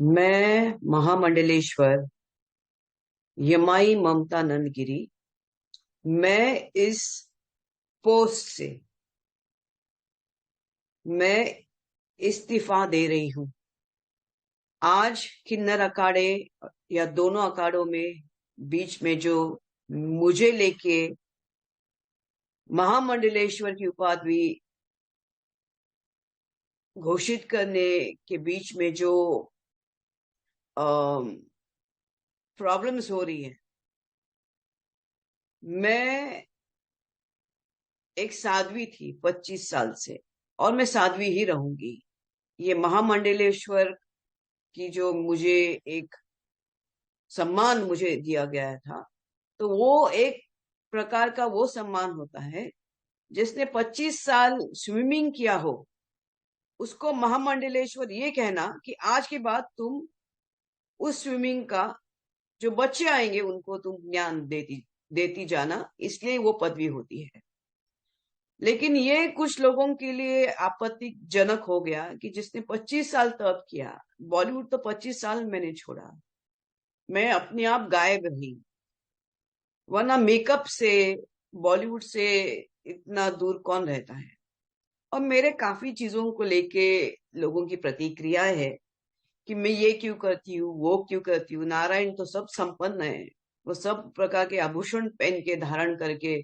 मैं महामंडलेश्वर यमाई ममता नंदगिरी। मैं इस पोस्ट से मैं इस्तीफा दे रही हूं। आज किन्नर अखाड़े या दोनों अखाड़ों में बीच में जो मुझे लेके महामंडलेश्वर की उपाधि घोषित करने के बीच में जो प्रॉब्लम्स हो रही है। मैं एक साध्वी थी 25 साल से, और मैं साध्वी ही रहूंगी। ये महामंडलेश्वर की जो मुझे एक सम्मान मुझे दिया गया था, तो वो एक प्रकार का वो सम्मान होता है जिसने 25 साल स्विमिंग किया हो, उसको महामंडलेश्वर ये कहना कि आज के बाद तुम उस स्विमिंग का जो बच्चे आएंगे उनको तुम ज्ञान देती देती जाना, इसलिए वो पदवी होती है। लेकिन ये कुछ लोगों के लिए आपत्तिजनक हो गया कि जिसने 25 साल तप किया, बॉलीवुड तो 25 साल मैंने छोड़ा, मैं अपने आप गायब रही, वरना मेकअप से बॉलीवुड से इतना दूर कौन रहता है। और मेरे काफी चीजों को लेके लोगों की प्रतिक्रिया है कि मैं ये क्यों करती हूँ, वो क्यों करती हूँ। नारायण तो सब संपन्न है, वो सब प्रकार के आभूषण पहन के धारण करके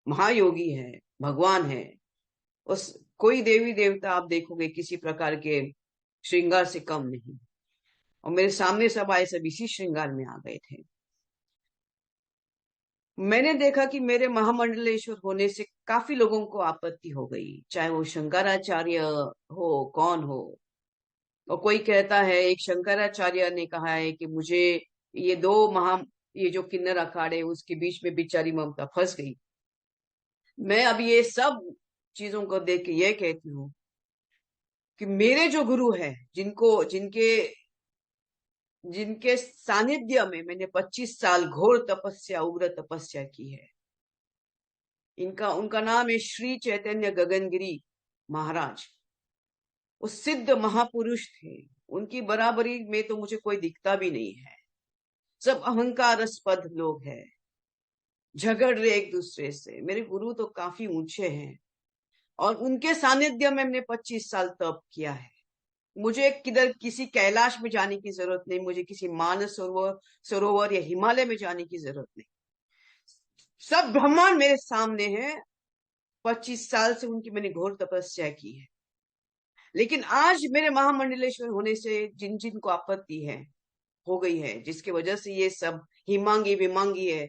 महायोगी है, भगवान है। उस कोई देवी देवता आप देखोगे किसी प्रकार के श्रृंगार से कम नहीं, और मेरे सामने सब आए सब इसी श्रृंगार में आ गए थे। मैंने देखा कि मेरे महामंडलेश्वर होने से काफी लोगों को आपत्ति हो गई, चाहे वो शंकराचार्य हो, कौन हो। और कोई कहता है, एक शंकराचार्य ने कहा है कि मुझे ये ये जो किन्नर अखाड़े उसके बीच में बेचारी ममता फंस गई। मैं अब ये सब चीजों को देख के ये कहती हूँ कि मेरे जो गुरु है, जिनको जिनके जिनके सानिध्य में मैंने 25 साल घोर तपस्या, उग्र तपस्या की है, इनका उनका नाम है श्री चैतन्य गगनगिरी महाराज। वो सिद्ध महापुरुष थे, उनकी बराबरी में तो मुझे कोई दिखता भी नहीं है। सब अहंकारस्पद लोग हैं, झगड़ रहे एक दूसरे से। मेरे गुरु तो काफी ऊंचे हैं, और उनके सानिध्य में मैंने 25 साल तप किया है। मुझे किधर किसी कैलाश में जाने की जरूरत नहीं, मुझे किसी मानस सरोवर या हिमालय में जाने की जरूरत नहीं। सब ब्रह्मांड मेरे सामने है। 25 साल से उनकी मैंने घोर तपस्या की है। लेकिन आज मेरे महामंडलेश्वर होने से जिन जिन को आपत्ति है, हो गई है, जिसकी वजह से ये सब हिमांगी विमांगी है,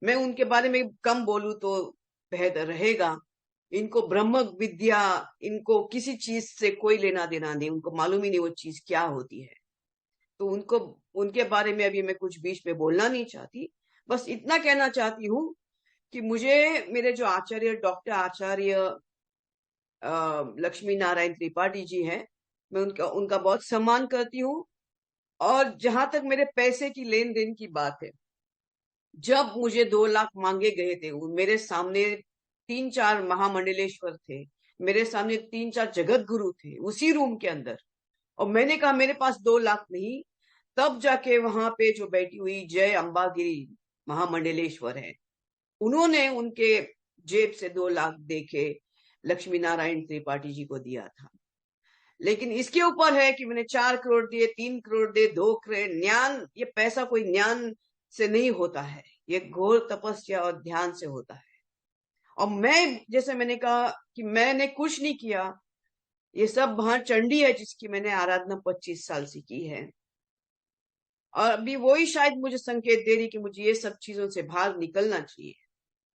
मैं उनके बारे में कम बोलूं तो बेहतर रहेगा। इनको ब्रह्म विद्या, इनको किसी चीज से कोई लेना देना नहीं, उनको मालूम ही नहीं वो चीज क्या होती है। तो उनको उनके बारे में अभी मैं कुछ बीच में बोलना नहीं चाहती। बस इतना कहना चाहती हूँ कि मुझे मेरे जो आचार्य, डॉक्टर आचार्य लक्ष्मी नारायण त्रिपाठी जी हैं, मैं उनका उनका बहुत सम्मान करती हूँ। और जहां तक मेरे पैसे की लेन देन की बात है, जब मुझे 2 लाख मांगे गए थे, मेरे सामने 3-4 महामंडलेश्वर थे, मेरे सामने 3-4 जगत गुरु थे उसी रूम के अंदर, और मैंने कहा मेरे पास 2 लाख नहीं। तब जाके वहां पे जो बैठी हुई जय अंबागिरी महामंडलेश्वर है, उन्होंने उनके जेब से 2 लाख देके लक्ष्मी नारायण त्रिपाठी जी को दिया था। लेकिन इसके ऊपर है कि मैंने 4 करोड़ दिए, 3 करोड़ दिए, 2 करोड़। ज्ञान, ये पैसा कोई ज्ञान से नहीं होता है, ये घोर तपस्या और ध्यान से होता है। और मैं, जैसे मैंने कहा कि मैंने कुछ नहीं किया, ये सब वहां चंडी है जिसकी मैंने आराधना 25 साल से की है। और अभी वही शायद मुझे संकेत दे रही कि मुझे ये सब चीजों से बाहर निकलना चाहिए।